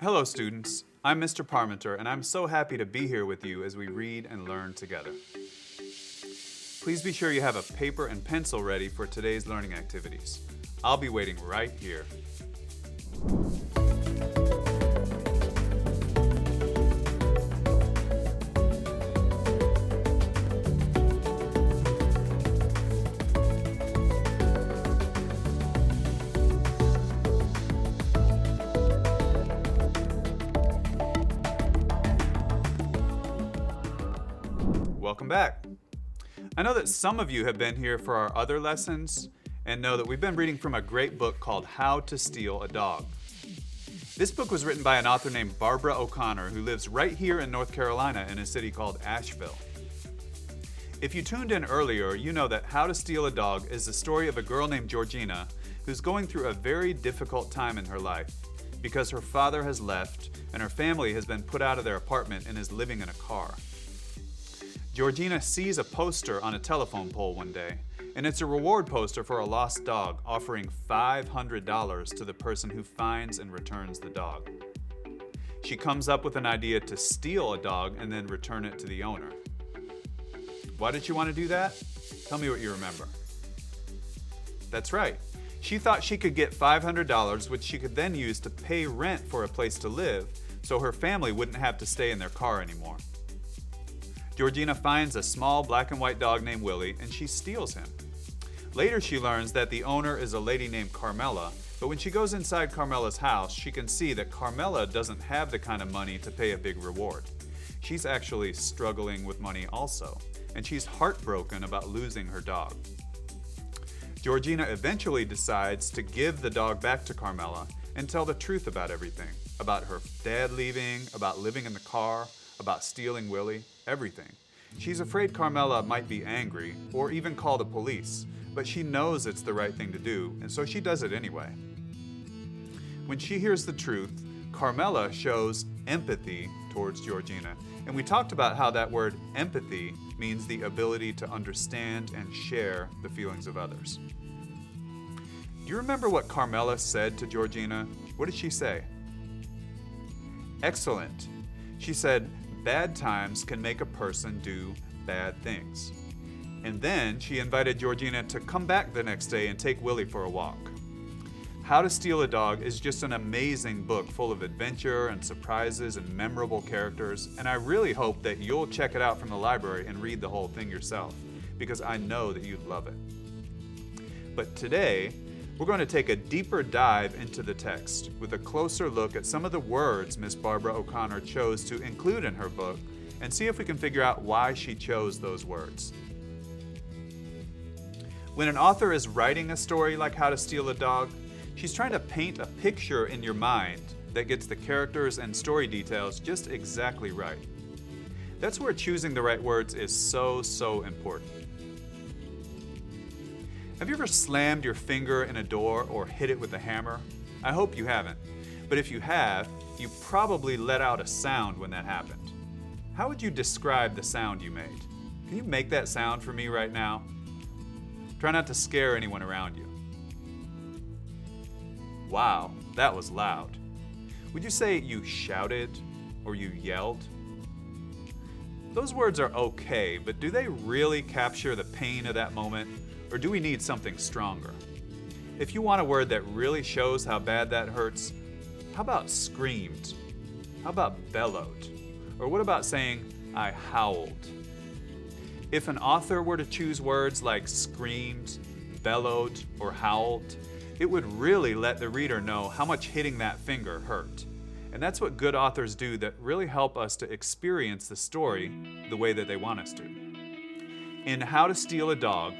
Hello students, I'm Mr. Parmenter and I'm so happy to be here with you as we read and learn together. Please be sure you have a paper and pencil ready for today's learning activities. I'll be waiting right here. Welcome back. I know that some of you have been here for our other lessons and know that we've been reading from a great book called How to Steal a Dog. This book was written by an author named Barbara O'Connor who lives right here in North Carolina in a city called Asheville. If you tuned in earlier, you know that How to Steal a Dog is the story of a girl named Georgina who's going through a very difficult time in her life because her father has left and her family has been put out of their apartment and is living in a car. Georgina sees a poster on a telephone pole one day, and it's a reward poster for a lost dog offering $500 to the person who finds and returns the dog. She comes up with an idea to steal a dog and then return it to the owner. Why did she want to do that? Tell me what you remember. That's right. She thought she could get $500, which she could then use to pay rent for a place to live, so her family wouldn't have to stay in their car anymore. Georgina finds a small black and white dog named Willie, and she steals him. Later she learns that the owner is a lady named Carmela, but when she goes inside Carmela's house, she can see that Carmela doesn't have the kind of money to pay a big reward. She's actually struggling with money also, and she's heartbroken about losing her dog. Georgina eventually decides to give the dog back to Carmela and tell the truth about everything, about her dad leaving, about living in the car, about stealing Willie, everything. She's afraid Carmela might be angry or even call the police, but she knows it's the right thing to do, and so she does it anyway. When she hears the truth, Carmela shows empathy towards Georgina, and we talked about how that word empathy means the ability to understand and share the feelings of others. Do you remember what Carmela said to Georgina? What did she say? Excellent. She said, bad times can make a person do bad things. And then she invited Georgina to come back the next day and take Willie for a walk. How to Steal a Dog is just an amazing book full of adventure and surprises and memorable characters, and I really hope that you'll check it out from the library and read the whole thing yourself, because I know that you'd love it. But today, we're going to take a deeper dive into the text with a closer look at some of the words Miss Barbara O'Connor chose to include in her book and see if we can figure out why she chose those words. When an author is writing a story like How to Steal a Dog, she's trying to paint a picture in your mind that gets the characters and story details just exactly right. That's where choosing the right words is so important. Have you ever slammed your finger in a door or hit it with a hammer? I hope you haven't, but if you have, you probably let out a sound when that happened. How would you describe the sound you made? Can you make that sound for me right now? Try not to scare anyone around you. Wow, that was loud. Would you say you shouted or you yelled? Those words are okay, but do they really capture the pain of that moment? Or do we need something stronger? If you want a word that really shows how bad that hurts, how about screamed? How about bellowed? Or what about saying, I howled? If an author were to choose words like screamed, bellowed, or howled, it would really let the reader know how much hitting that finger hurt. And that's what good authors do that really help us to experience the story the way that they want us to. In How to Steal a Dog,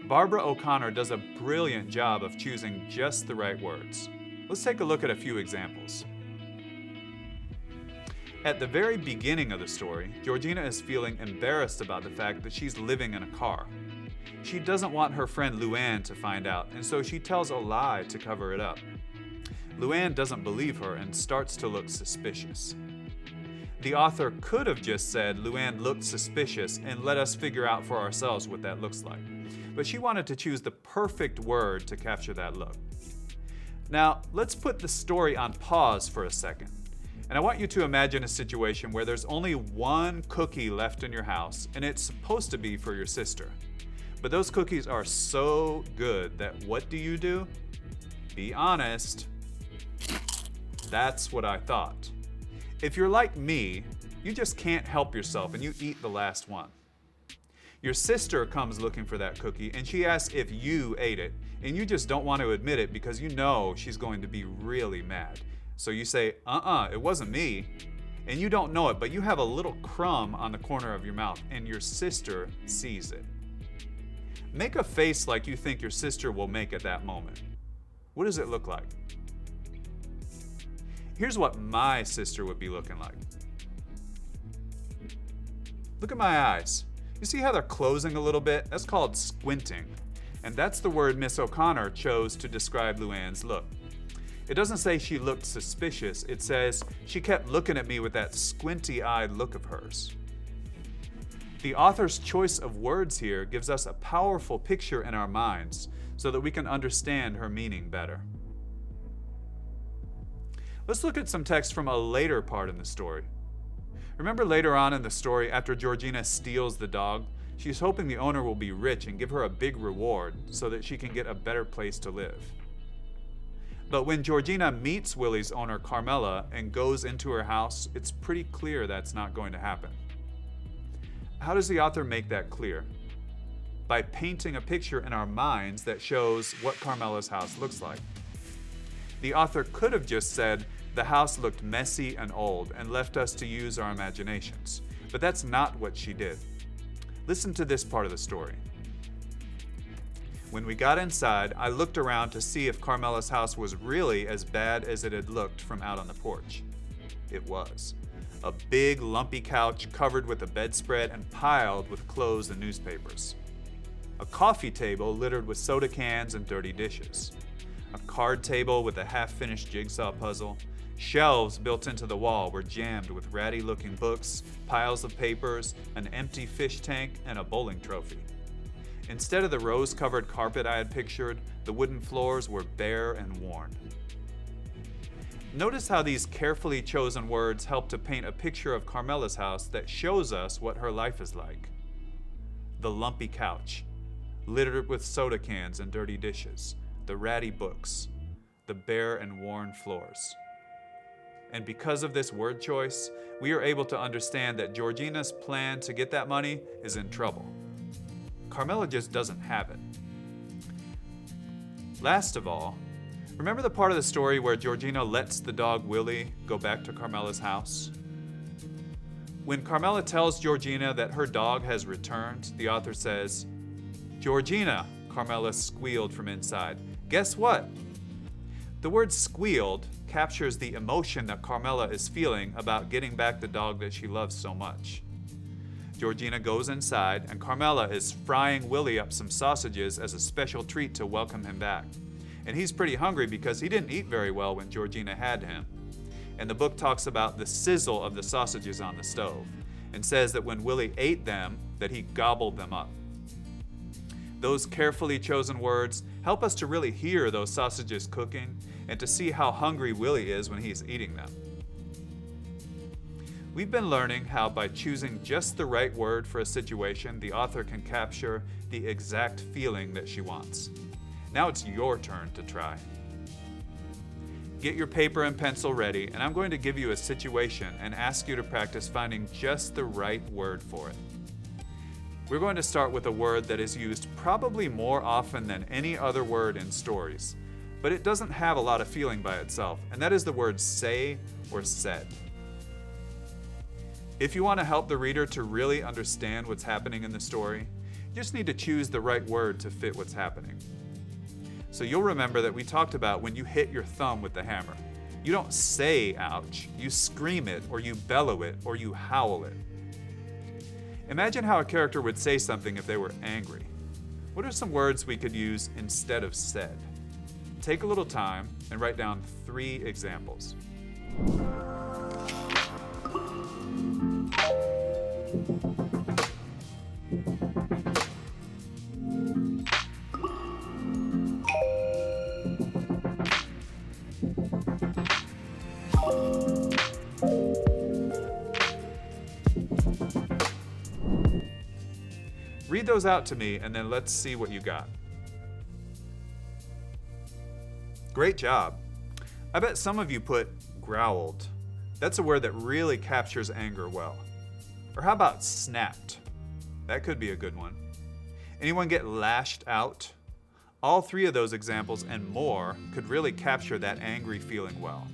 Barbara O'Connor does a brilliant job of choosing just the right words. Let's take a look at a few examples. At the very beginning of the story, Georgina is feeling embarrassed about the fact that she's living in a car. She doesn't want her friend Luann to find out, and so she tells a lie to cover it up. Luann doesn't believe her and starts to look suspicious. The author could have just said Luann looked suspicious and let us figure out for ourselves what that looks like. But she wanted to choose the perfect word to capture that look. Now, let's put the story on pause for a second. And I want you to imagine a situation where there's only one cookie left in your house, and it's supposed to be for your sister. But those cookies are so good that what do? Be honest. That's what I thought. If you're like me, you just can't help yourself and you eat the last one. Your sister comes looking for that cookie and she asks if you ate it, and you just don't want to admit it because you know she's going to be really mad. So you say, it wasn't me. And you don't know it, but you have a little crumb on the corner of your mouth and your sister sees it. Make a face like you think your sister will make at that moment. What does it look like? Here's what my sister would be looking like. Look at my eyes. You see how they're closing a little bit? That's called squinting. And that's the word Miss O'Connor chose to describe Luann's look. It doesn't say she looked suspicious. It says she kept looking at me with that squinty-eyed look of hers. The author's choice of words here gives us a powerful picture in our minds so that we can understand her meaning better. Let's look at some text from a later part in the story. Remember later on in the story, after Georgina steals the dog, she's hoping the owner will be rich and give her a big reward so that she can get a better place to live. But when Georgina meets Willie's owner, Carmela, and goes into her house, it's pretty clear that's not going to happen. How does the author make that clear? By painting a picture in our minds that shows what Carmela's house looks like. The author could have just said the house looked messy and old and left us to use our imaginations, but that's not what she did. Listen to this part of the story. When we got inside, I looked around to see if Carmela's house was really as bad as it had looked from out on the porch. It was. A big, lumpy couch covered with a bedspread and piled with clothes and newspapers. A coffee table littered with soda cans and dirty dishes. A card table with a half-finished jigsaw puzzle. Shelves built into the wall were jammed with ratty-looking books, piles of papers, an empty fish tank, and a bowling trophy. Instead of the rose-covered carpet I had pictured, the wooden floors were bare and worn. Notice how these carefully chosen words help to paint a picture of Carmela's house that shows us what her life is like. The lumpy couch, littered with soda cans and dirty dishes, the ratty books, the bare and worn floors. And because of this word choice, we are able to understand that Georgina's plan to get that money is in trouble. Carmela just doesn't have it. Last of all, remember the part of the story where Georgina lets the dog Willie go back to Carmela's house? When Carmela tells Georgina that her dog has returned, the author says, "Georgina," Carmela squealed from inside. Guess what? The word squealed captures the emotion that Carmela is feeling about getting back the dog that she loves so much. Georgina goes inside, and Carmela is frying Willie up some sausages as a special treat to welcome him back. And he's pretty hungry because he didn't eat very well when Georgina had him. And the book talks about the sizzle of the sausages on the stove and says that when Willie ate them, that he gobbled them up. Those carefully chosen words help us to really hear those sausages cooking and to see how hungry Willie is when he's eating them. We've been learning how by choosing just the right word for a situation, the author can capture the exact feeling that she wants. Now it's your turn to try. Get your paper and pencil ready, and I'm going to give you a situation and ask you to practice finding just the right word for it. We're going to start with a word that is used probably more often than any other word in stories, but it doesn't have a lot of feeling by itself, and that is the word say or said. If you want to help the reader to really understand what's happening in the story, you just need to choose the right word to fit what's happening. So you'll remember that we talked about when you hit your thumb with the hammer. You don't say ouch, you scream it, or you bellow it, or you howl it. Imagine how a character would say something if they were angry. What are some words we could use instead of said? Take a little time and write down 3 examples. read those out to me and then let's see what you got. Great job. I bet some of you put growled. That's a word that really captures anger well. Or how about snapped? That could be a good one. Anyone get lashed out? All three of those examples and more could really capture that angry feeling well.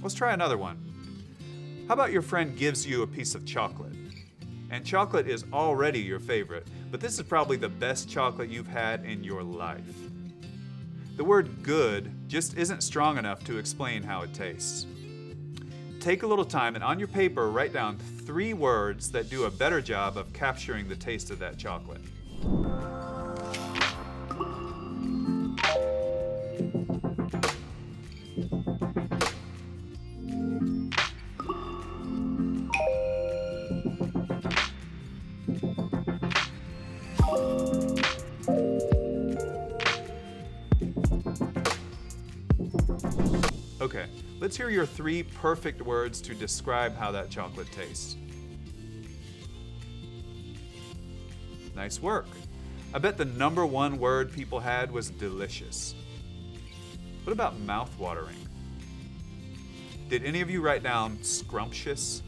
Let's try another one. How about your friend gives you a piece of chocolate? And chocolate is already your favorite, but this is probably the best chocolate you've had in your life. The word good just isn't strong enough to explain how it tastes. Take a little time and on your paper write down 3 words that do a better job of capturing the taste of that chocolate. Okay, let's hear your 3 perfect words to describe how that chocolate tastes. Nice work. I bet the number 1 word people had was delicious. What about mouth-watering? Did any of you write down scrumptious?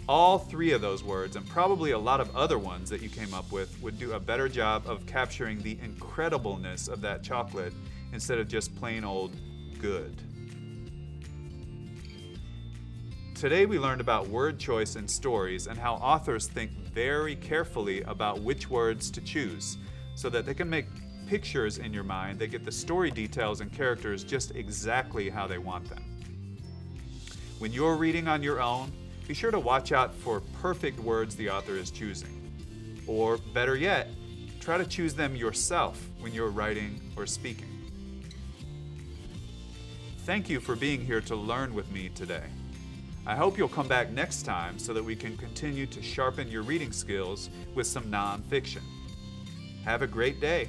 All 3 of those words, and probably a lot of other ones that you came up with, would do a better job of capturing the incredibleness of that chocolate instead of just plain old good. Today we learned about word choice in stories and how authors think very carefully about which words to choose so that they can make pictures in your mind that get the story details and characters just exactly how they want them. When you're reading on your own, be sure to watch out for perfect words the author is choosing. Or better yet, try to choose them yourself when you're writing or speaking. Thank you for being here to learn with me today. I hope you'll come back next time so that we can continue to sharpen your reading skills with some nonfiction. Have a great day.